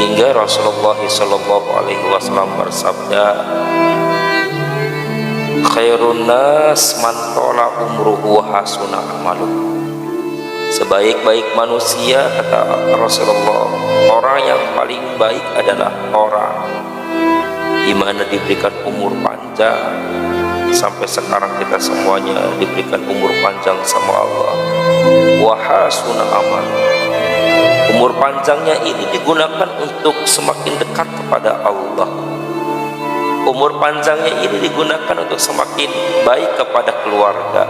Hingga Rasulullah sallallahu alaihi wasallam bersabda, khairun nas man tala umruhu wa hasuna amaluhu. Sebaik-baik manusia, kata Rasulullah, orang yang paling baik adalah orang di mana diberikan umur panjang. Sampai sekarang kita semuanya diberikan umur panjang sama Allah. Wa hasuna amal. Umur panjangnya ini digunakan untuk semakin dekat kepada Allah. Umur panjangnya ini digunakan untuk semakin baik kepada keluarga,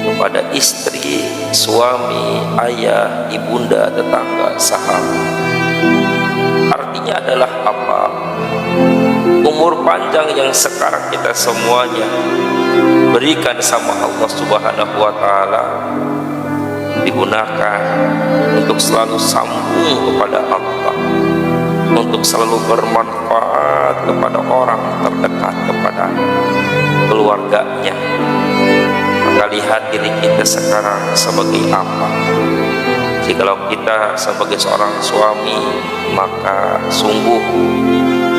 kepada istri, suami, ayah, ibunda, tetangga, sahabat. Artinya adalah apa? Umur panjang yang sekarang kita semuanya berikan sama Allah Subhanahu wa Ta'ala digunakan untuk selalu sambung kepada Allah, untuk selalu bermanfaat kepada orang terdekat, kepada keluarganya. Maka lihat diri kita sekarang sebagai apa. Jikalau kita sebagai seorang suami, maka sungguh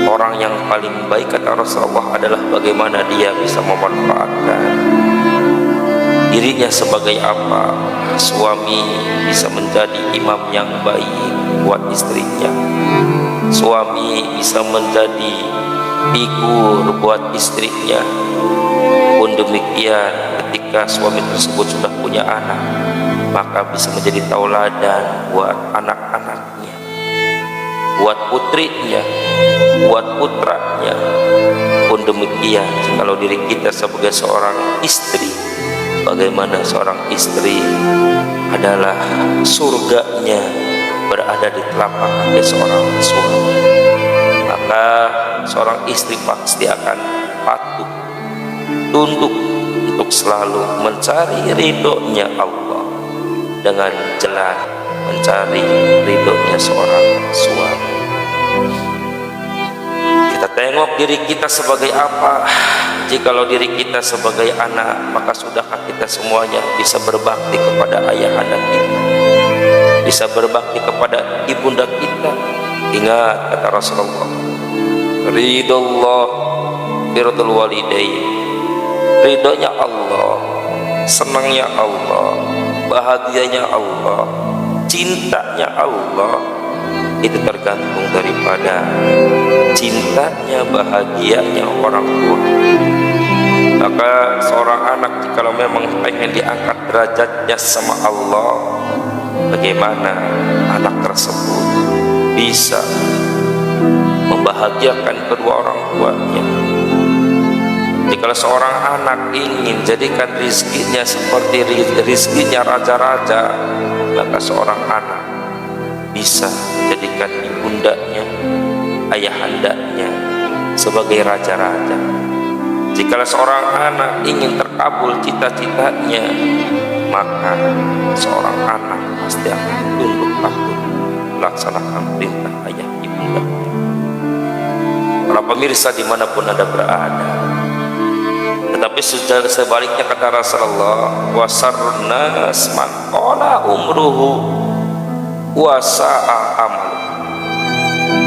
orang yang paling baik, kata Rasulullah, adalah bagaimana dia bisa memanfaatkan dirinya sebagai apa. Suami bisa menjadi imam yang baik buat istrinya. Suami bisa menjadi figur buat istrinya. Pun demikian, ketika suami tersebut sudah punya anak, maka bisa menjadi tauladan buat anak-anaknya, buat putrinya, buat putranya. Pun demikian, kalau diri kita sebagai seorang istri, bagaimana seorang istri adalah surganya berada di telapak kaki seorang suami, maka seorang istri pasti akan patuh, tunduk untuk selalu mencari ridhonya Allah dengan jalan mencari ridhonya seorang suami. Kita tengok diri kita sebagai apa. Jikalau diri kita sebagai anak, maka sudahkah kita semuanya bisa berbakti kepada ayahanda kita, bisa berbakti kepada ibunda kita? Ingat kata Rasulullah, ridullah biridul walidain. Ridhonya Allah, senangnya Allah, bahagianya Allah, cintanya Allah, itu tergantung daripada cintanya, bahagianya orang tua. Maka seorang anak kalau memang pengen diangkat derajatnya sama Allah, bagaimana anak tersebut bisa membahagiakan kedua orang tuanya? Jika seorang anak ingin jadikan rizkinya seperti rizkinya raja-raja, maka seorang anak bisa menjadikan ibundanya, ayahandanya sebagai raja-raja. Jika seorang anak ingin terkabul cita-citanya, maka seorang anak pasti akan tunduk patuh melaksanakan perintah ayah ibunda. Para pemirsa dimanapun Anda berada, tetapi sebaliknya kata Rasulullah, wasarnas man qala umruhu wa sa'a amal.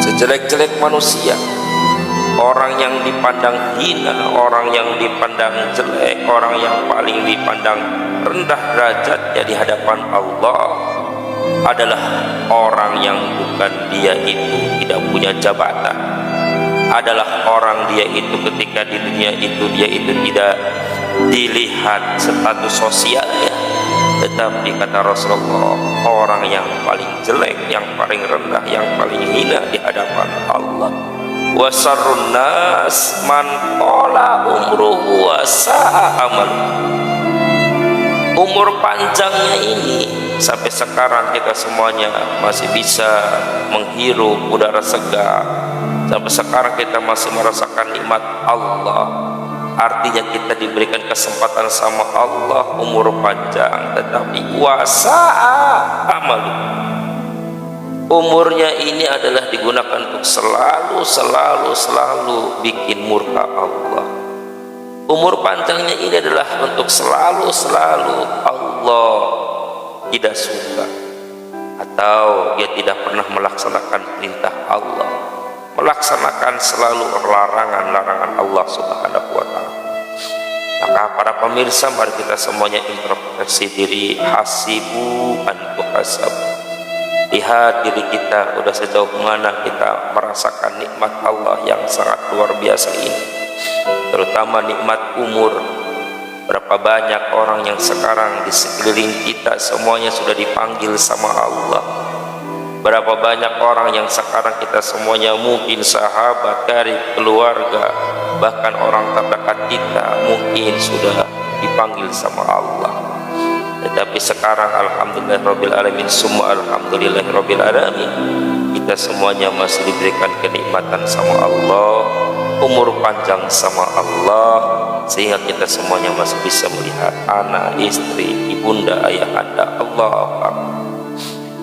Sejelek-jelek manusia, orang yang dipandang hina, orang yang dipandang jelek, orang yang paling dipandang rendah derajatnya di hadapan Allah adalah orang yang bukan dia itu tidak punya jabatan, adalah orang dia itu ketika di dunia itu dia itu tidak dilihat status sosialnya, tetapi kata Rasulullah, orang yang paling jelek, yang paling rendah, yang paling hina di hadapan Allah. Wasarrun nas man qala umruhu wa sa'a amal. Umur panjangnya ini sampai sekarang kita semuanya masih bisa menghirup udara segar, sampai sekarang kita masih merasakan nikmat Allah. Artinya kita diberikan kesempatan sama Allah umur panjang, tetapi wasa'a amal. Umurnya ini adalah digunakan untuk selalu bikin murka Allah. Umur panjangnya ini adalah untuk selalu Allah tidak suka, atau dia tidak pernah melaksanakan perintah melaksanakan selalu larangan-larangan Allah Subhanahu wa Ta'ala. Maka para pemirsa, mari kita semuanya introspeksi diri, hasibu antuhasab. Lihat diri kita, udah sejauh mana kita merasakan nikmat Allah yang sangat luar biasa ini, terutama nikmat umur. Berapa banyak orang yang sekarang di sekeliling kita semuanya sudah dipanggil sama Allah. Berapa banyak orang yang sekarang kita semuanya mungkin sahabat, karib, keluarga, bahkan orang terdekat kita mungkin sudah dipanggil sama Allah. Tetapi sekarang alhamdulillahirabbil alamin, summa alhamdulillahirabbil alamin, kita semuanya masih diberikan kenikmatan sama Allah, umur panjang sama Allah, sehingga kita semuanya masih bisa melihat anak, istri, ibunda, ayahanda. Allah Akbar.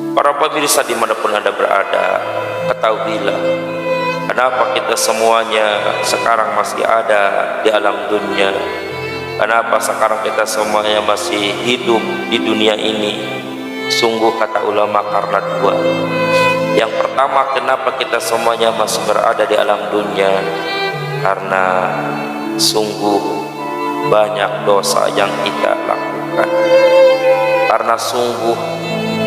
Para pemirsa dimanapun Anda berada, ketahuilah kenapa kita semuanya sekarang masih ada di alam dunia. Kenapa sekarang kita semuanya masih hidup di dunia ini? Sungguh kata ulama karena dua. Yang pertama, kenapa kita semuanya masih berada di alam dunia? Karena sungguh banyak dosa yang kita lakukan. Karena sungguh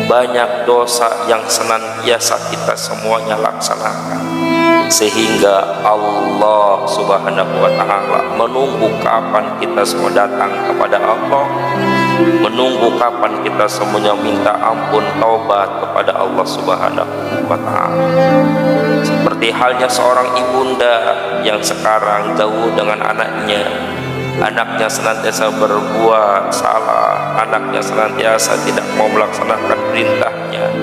banyak dosa yang senantiasa kita semuanya laksanakan, sehingga Allah Subhanahu wa Ta'ala menunggu kapan kita semua datang kepada Allah, menunggu kapan kita semuanya minta ampun taubat kepada Allah Subhanahu wa Ta'ala. Seperti halnya seorang ibunda yang sekarang jauh dengan anaknya. Anaknya senantiasa berbuat salah, anaknya senantiasa tidak mau melaksanakan perintahnya,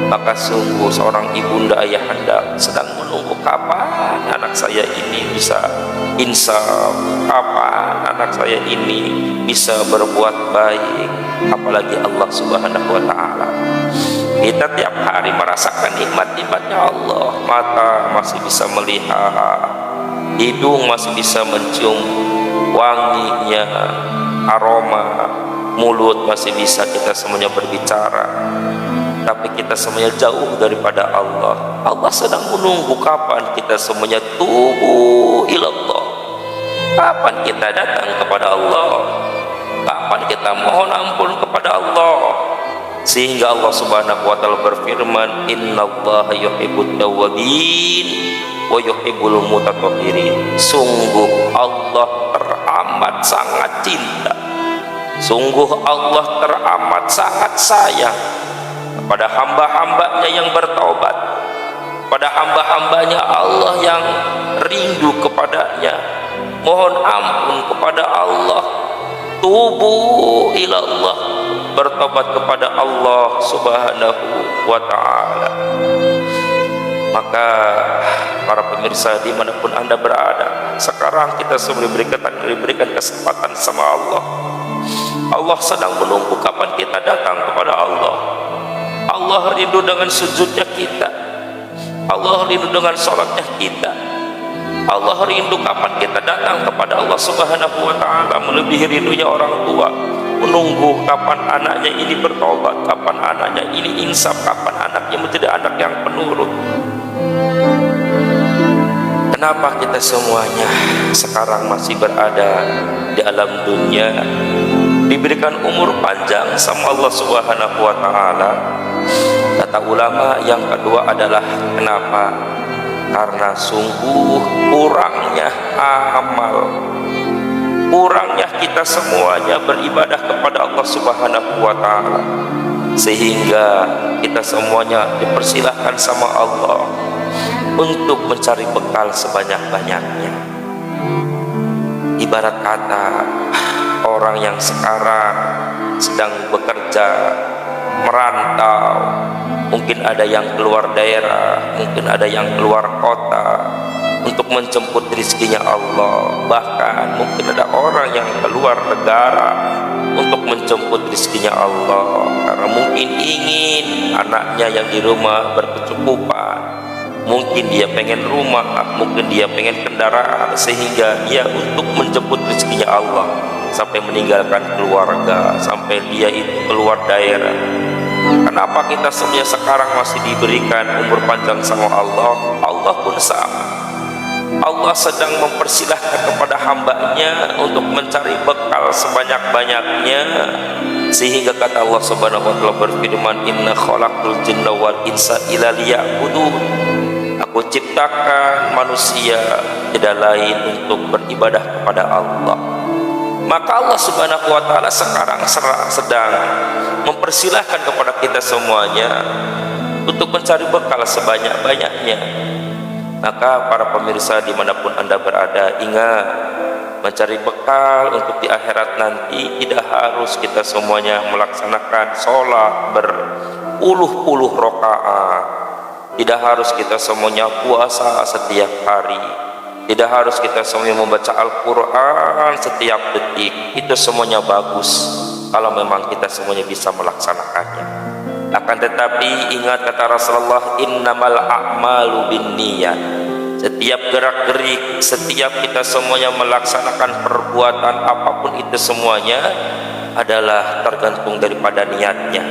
maka sungguh seorang ibunda ayahanda sedang menunggu kapan anak saya ini bisa insaf, kapan anak saya ini bisa berbuat baik. Apalagi Allah Subhanahu wa Ta'ala. Kita tiap hari merasakan nikmat-nikmatnya Allah. Mata masih bisa melihat, hidung masih bisa mencium wanginya, aroma, mulut masih bisa kita semuanya berbicara, tapi kita semuanya jauh daripada Allah. Allah sedang menunggu kapan kita semuanya tubuh ilallah, kapan kita datang kepada Allah, kapan kita mohon ampun kepada Allah. Sehingga Allah Subhanahu wa Ta'ala berfirman, innallaha yuhibbut tawwabin wa yuhibbul mutatahhirin. Sungguh Allah teramat sangat cinta, sungguh Allah teramat sangat sayang kepada hamba-hambanya yang bertaubat, pada hamba-hambanya Allah yang rindu kepadanya, mohon ampun kepada Allah, tubuh ilallah, bertobat kepada Allah Subhanahu wa Ta'ala. Maka para pemirsa dimanapun Anda berada, sekarang kita semua diberikan kesempatan sama Allah. Allah sedang menunggu kapan kita datang kepada Allah. Allah rindu dengan sujudnya kita, Allah rindu dengan sholatnya kita, Allah rindu kapan kita datang kepada Allah Subhanahu wa Ta'ala. Melebihi rindunya orang tua, menunggu kapan anaknya ini bertobat, kapan anaknya ini insaf, kapan anaknya menjadi anak yang penurut. Kenapa kita semuanya sekarang masih berada di alam dunia, diberikan umur panjang sama Allah Subhanahu wa Ta'ala? Kata ulama yang kedua adalah kenapa? Karena sungguh kurangnya amal, kurangnya kita semuanya beribadah kepada Allah Subhanahu wa Ta'ala, sehingga kita semuanya dipersilahkan sama Allah untuk mencari bekal sebanyak-banyaknya. Ibarat kata orang yang sekarang sedang bekerja, merantau, mungkin ada yang keluar daerah, mungkin ada yang keluar kota untuk menjemput rezekinya Allah. Bahkan mungkin ada orang yang keluar negara untuk menjemput rezekinya Allah, karena mungkin ingin anaknya yang di rumah berkecukupan, mungkin dia pengen rumah, mungkin dia pengen kendaraan, sehingga dia untuk menjemput rezekinya Allah sampai meninggalkan keluarga, sampai dia itu keluar daerah. Kenapa kita semuanya sekarang masih diberikan umur panjang sama Allah? Allah pun sama. Allah sedang mempersilahkan kepada hambanya untuk mencari bekal sebanyak-banyaknya, sehingga kata Allah Subhanahu wa taala berfirman, inna khalaqtul jinna wal insa illa liya'budun. Aku ciptakan manusia tidak lain untuk beribadah kepada Allah. Maka Allah Subhanahu wa taala sekarang sedang mempersilahkan kepada kita semuanya untuk mencari bekal sebanyak-banyaknya. Maka para pemirsa dimanapun Anda berada, ingat, mencari bekal untuk di akhirat nanti tidak harus kita semuanya melaksanakan sholat berpuluh-puluh rakaat, tidak harus kita semuanya puasa setiap hari, tidak harus kita semuanya membaca Al-Quran setiap detik. Itu semuanya bagus kalau memang kita semuanya bisa melaksanakannya. Akan tetapi ingat kata Rasulullah, innamal a'malu binniyat. Setiap gerak-gerik, setiap kita semuanya melaksanakan perbuatan apapun itu semuanya adalah tergantung daripada niatnya.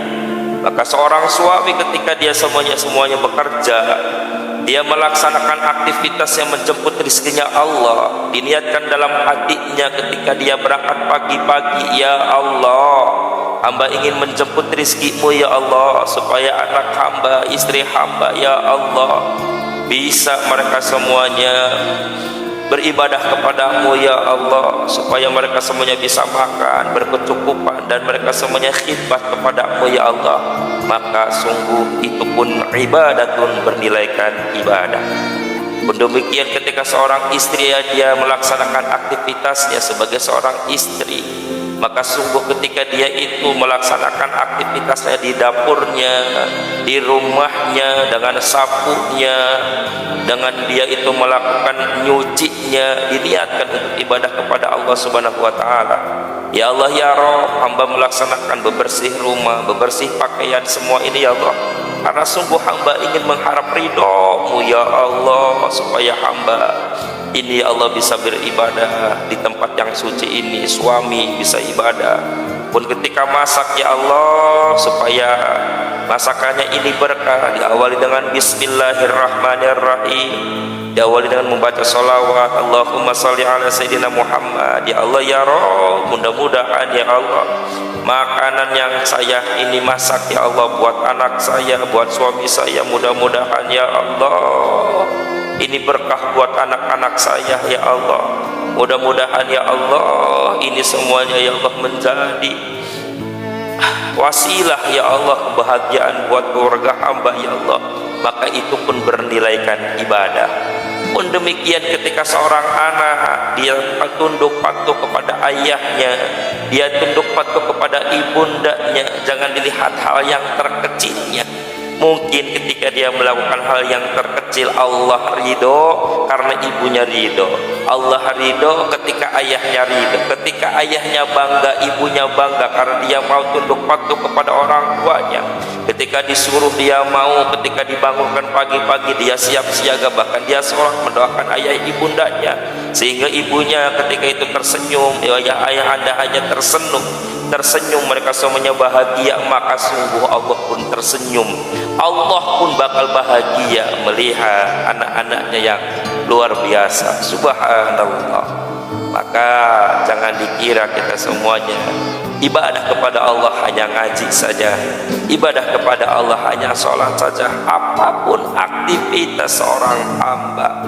Maka seorang suami ketika dia semuanya bekerja, dia melaksanakan aktivitas yang menjemput rizkinya Allah, diniatkan dalam hatinya ketika dia berangkat pagi-pagi, ya Allah, hamba ingin menjemput rizkimu ya Allah, supaya anak hamba, istri hamba ya Allah, bisa mereka semuanya beribadah kepadamu ya Allah, supaya mereka semuanya bisa makan berkecukupan dan mereka semuanya khidmat kepadamu ya Allah. Maka sungguh itu pun ibadatun, bernilaikan ibadah. Pun demikian ketika seorang istri dia melaksanakan aktivitasnya sebagai seorang istri, maka sungguh ketika dia itu melaksanakan aktivitasnya di dapurnya, di rumahnya, dengan sapunya, dengan dia itu melakukan nyucinya, diniatkan untuk ibadah kepada Allah Subhanahu wa taala. Ya Allah ya Rabb, hamba melaksanakan bebersih rumah, bebersih pakaian, semua ini ya Allah, karena sungguh hamba ingin mengharap ridho-Mu ya Allah, supaya hamba ini ya Allah bisa beribadah di tempat yang suci ini, suami bisa ibadah. Pun ketika masak ya Allah, supaya masakannya ini berkah, diawali dengan bismillahirrahmanirrahim, diawali dengan membaca sholawat Allahumma sholli ala sayyidina Muhammad. Ya Allah ya Rabb, mudah-mudahan ya Allah makanan yang saya ini masak ya Allah buat anak saya, buat suami saya, mudah-mudahan ya Allah ini berkah buat anak-anak saya ya Allah. Mudah-mudahan ya Allah ini semuanya ya Allah menjadi wasilah ya Allah kebahagiaan buat keluarga hamba ya Allah. Maka itu pun bernilaikan ibadah. Pun demikian ketika seorang anak dia tunduk patuh kepada ayahnya, dia tunduk patuh kepada ibundanya, jangan dilihat hal yang terkecilnya. Mungkin ketika dia melakukan hal yang terkecil Allah ridho karena ibunya ridho, Allah ridho ketika ayahnya ridho, ketika ayahnya bangga, ibunya bangga karena dia mau tunduk patuh kepada orang tuanya, ketika disuruh dia mau, ketika dibangunkan pagi-pagi dia siap siaga, bahkan dia sholat mendoakan ayah ibundanya, sehingga ibunya ketika itu tersenyum, ya ayah anda hanya tersenyum, mereka semuanya bahagia, maka sungguh Allah pun tersenyum. Allah pun bakal bahagia melihat anak-anaknya yang luar biasa. Subhanallah. Maka jangan dikira kita semuanya ibadah kepada Allah hanya ngaji saja, ibadah kepada Allah hanya sholat saja. Apapun aktivitas seorang hamba,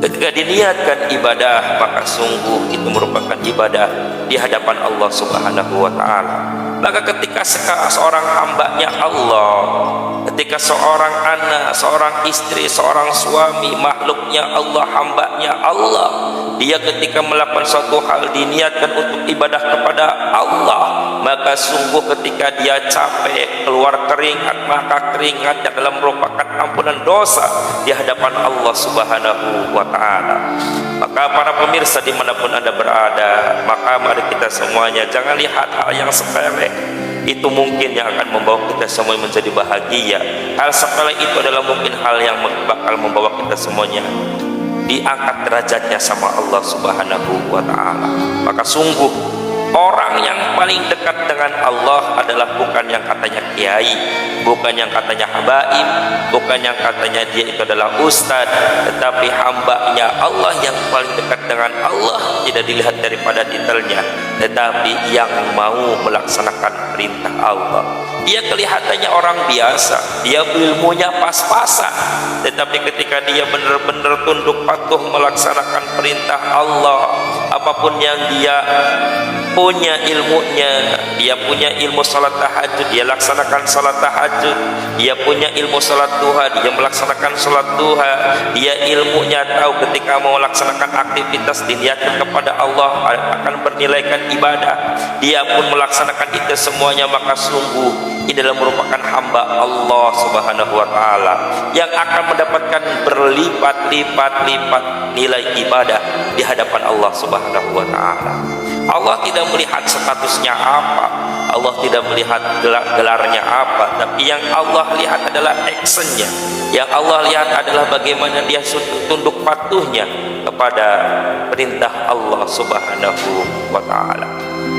ketika diniatkan ibadah, maka sungguh itu merupakan ibadah di hadapan Allah Subhanahu wa ta'ala. Maka ketika seorang hambanya Allah, ketika seorang anak, seorang istri, seorang suami, makhluknya Allah, hambanya Allah, dia ketika melakukan suatu hal diniatkan untuk ibadah kepada Allah, maka sungguh ketika dia capek, keluar keringat, maka keringatnya dalam merupakan ampunan dosa di hadapan Allah Subhanahu wa ta'ala. Maka para pemirsa dimanapun anda berada, maka mari kita semuanya jangan lihat hal yang sepele, itu mungkin yang akan membawa kita semua menjadi bahagia. Hal sepele itu adalah mungkin hal yang bakal membawa kita semuanya diangkat derajatnya sama Allah Subhanahu wa ta'ala. Maka sungguh Orang yang paling dekat dengan Allah adalah bukan yang katanya kiai, bukan yang katanya habaib, bukan yang katanya dia itu adalah ustad, tetapi hambanya Allah yang paling dekat dengan Allah tidak dilihat daripada titelnya, tetapi yang mau melaksanakan perintah Allah. Dia kelihatannya orang biasa, dia ilmunya pas-pasan, tetapi ketika dia benar-benar tunduk patuh melaksanakan perintah Allah, apapun yang dia punya ilmunya, dia punya ilmu salat tahajud, dia laksanakan salat tahajud, dia punya ilmu salat duha, dia melaksanakan salat duha, dia ilmunya tahu ketika mau melaksanakan aktivitas diniatkan kepada Allah akan bernilaikan ibadah, dia pun melaksanakan itu semuanya, maka sungguh ini adalah merupakan hamba Allah Subhanahu wa taala yang akan mendapatkan berlipat-lipat nilai ibadah di hadapan Allah Subhanahu wa taala. Allah tidak melihat statusnya apa, Allah tidak melihat gelarnya apa, tapi yang Allah lihat adalah actionnya, yang Allah lihat adalah bagaimana dia tunduk patuhnya kepada perintah Allah Subhanahu wa taala.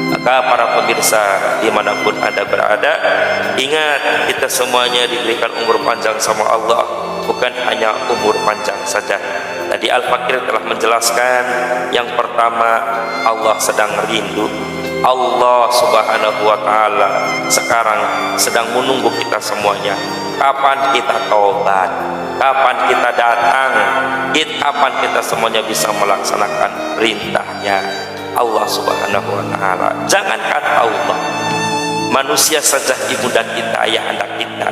Maka para pemirsa dimanapun Anda berada, ingat kita semuanya diberikan umur panjang sama Allah, bukan hanya umur panjang saja. Tadi Al-Fakir telah menjelaskan yang pertama, Allah sedang rindu. Allah Subhanahu wa taala sekarang sedang menunggu kita semuanya. Kapan kita taubat? Kapan kita datang? Kapan kita semuanya bisa melaksanakan perintahnya Allah Subhanahu wa taala? Jangankan Allah, manusia saja ibunda kita, ayahanda kita.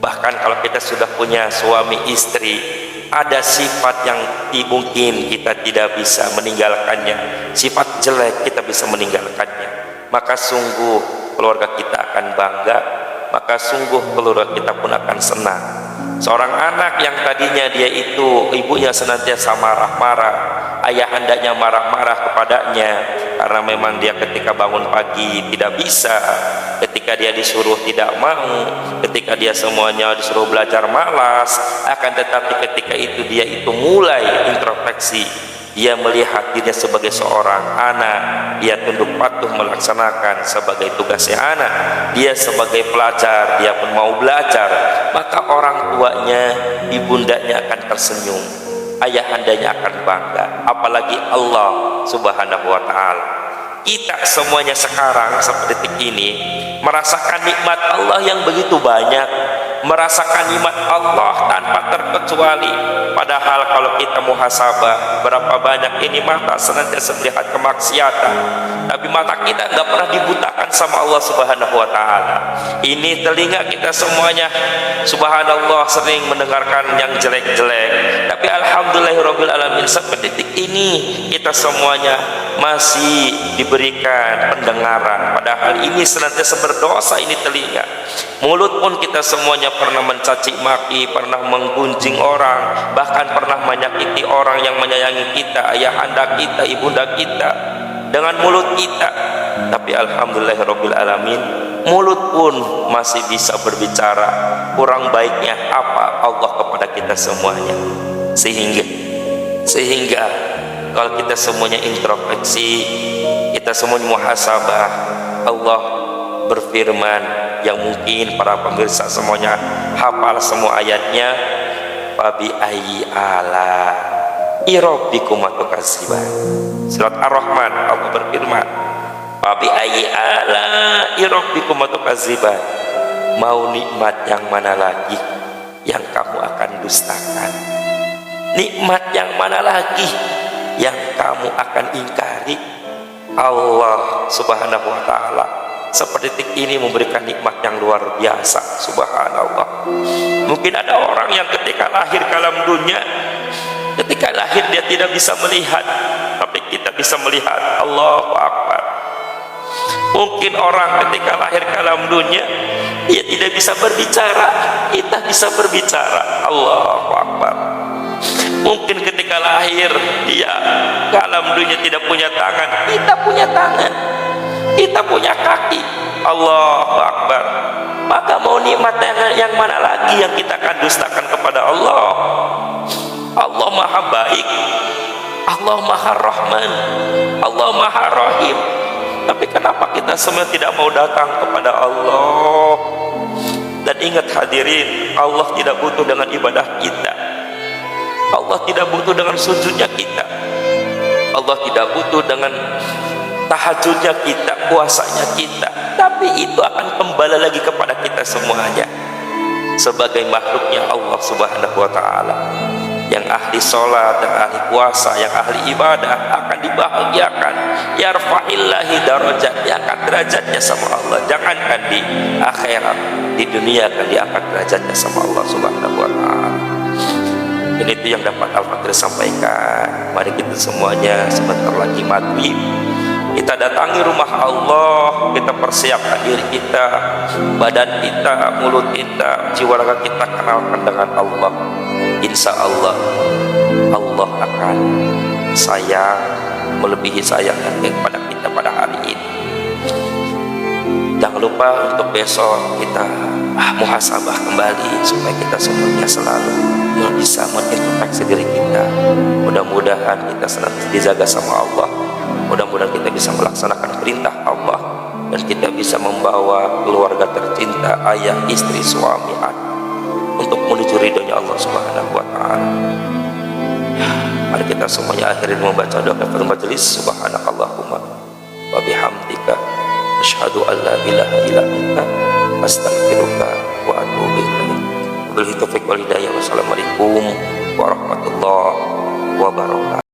Bahkan kalau kita sudah punya suami istri, ada sifat yang mungkin kita tidak bisa meninggalkannya, sifat jelek kita bisa meninggalkannya, maka sungguh keluarga kita akan bangga, maka sungguh keluarga kita pun akan senang. Seorang anak yang tadinya dia itu ibunya senantiasa marah-marah, ayahandanya marah-marah kepadanya karena memang dia ketika bangun pagi tidak bisa, ketika dia disuruh tidak mau, ketika dia semuanya disuruh belajar malas, akan tetapi ketika itu dia itu mulai introspeksi, dia melihat dirinya sebagai seorang anak, dia tunduk patuh melaksanakan sebagai tugasnya anak, dia sebagai pelajar, dia pun mau belajar, maka orang tuanya, ibundanya akan tersenyum, ayahandanya akan bangga, apalagi Allah Subhanahu wa taala. Kita semuanya sekarang seperti ini merasakan nikmat Allah yang begitu banyak, merasakan nikmat Allah tanpa terkecuali. Padahal kalau kita muhasabah, berapa banyak ini mata senantiasa melihat kemaksiatan, tapi mata kita nggak pernah dibutakan sama Allah Subhanahu wa taala. Ini telinga kita semuanya subhanallah sering mendengarkan yang jelek-jelek, tapi alhamdulillahirabbil alamin seperti ini kita semuanya masih diberikan pendengaran, padahal ini senantiasa berdosa ini telinga. Mulut pun kita semuanya pernah mencaci maki, pernah menggunjing orang, bahkan pernah menyakiti orang yang menyayangi kita, ayahanda kita, ibunda kita dengan mulut kita. Tapi alhamdulillahirabbil alamin, mulut pun masih bisa berbicara kurang baiknya apa Allah kepada kita semuanya. Sehingga kalau kita semuanya introspeksi, kita semuanya muhasabah, Allah berfirman yang mungkin para pemirsa semuanya hafal semua ayatnya, fabi ayyi ala rabbikum tukadziban. Surat Ar-Rahman Allah berfirman, fabi ayyi ala rabbikum tukadziban. Mau nikmat yang mana lagi yang kamu akan dustakan? Nikmat yang mana lagi yang kamu akan ingkari? Allah Subhanahu wa taala seperti detik ini memberikan nikmat yang luar biasa, subhanallah. Mungkin ada orang yang ketika lahir ke alam dunia, ketika lahir dia tidak bisa melihat, tapi kita bisa melihat. Allahu Akbar. Mungkin orang ketika lahir ke alam dunia dia tidak bisa berbicara, kita bisa berbicara. Allahu Akbar. Mungkin ketika lahir dia ke alam dunia tidak punya tangan, kita punya tangan, kita punya kaki. Allahu Akbar. Maka mau nikmat yang mana lagi yang kita akan dustakan kepada Allah? Allah Maha Baik, Allah Maha Rahman, Allah Maha Rahim. Tapi kenapa kita semua tidak mau datang kepada Allah? Dan ingat hadirin, Allah tidak butuh dengan ibadah kita. Allah tidak butuh dengan sujudnya kita. Allah tidak butuh dengan tahajudnya kita, puasanya kita. Tapi itu akan kembali lagi kepada kita semuanya. Sebagai makhluknya Allah Subhanahu wa ta'ala, yang ahli sholat, yang ahli puasa, yang ahli ibadah akan dibahagiakan. Yarfa'illahi darajat, diangkat derajatnya sama Allah. Jangankan di akhirat, di dunia akan diangkat derajatnya sama Allah Subhanahu wa ta'ala. Dan itu yang dapat Al-Fakir sampaikan. Mari kita semuanya sebentar lagi maghrib, kita datangi rumah Allah, kita persiapkan diri kita, badan kita, mulut kita, jiwa raga kita kenalkan dengan Allah. Insya Allah, Allah akan sayang, melebihi sayangnya kepada kita pada hari ini. Jangan lupa untuk besok kita muhasabah kembali, supaya kita semuanya selalu bisa mengintrospeksi diri kita. Mudah-mudahan kita selalu dijaga sama Allah. Mudah-mudahan kita bisa melaksanakan perintah Allah, dan kita bisa membawa keluarga tercinta, ayah, istri, suami, anak, untuk menuju ridhonya Allah Subhanahu wa ta'ala. Mari kita semuanya akhirin membaca doa kafaratul majelis. Subhanakallahumma wa bihamdika asyhadu an la ilaha illa anta astaghfiruka wa atubu ilaik. Wabillahi taufiq wal hidayah. Wassalamualaikum warahmatullahi wabarakatuh.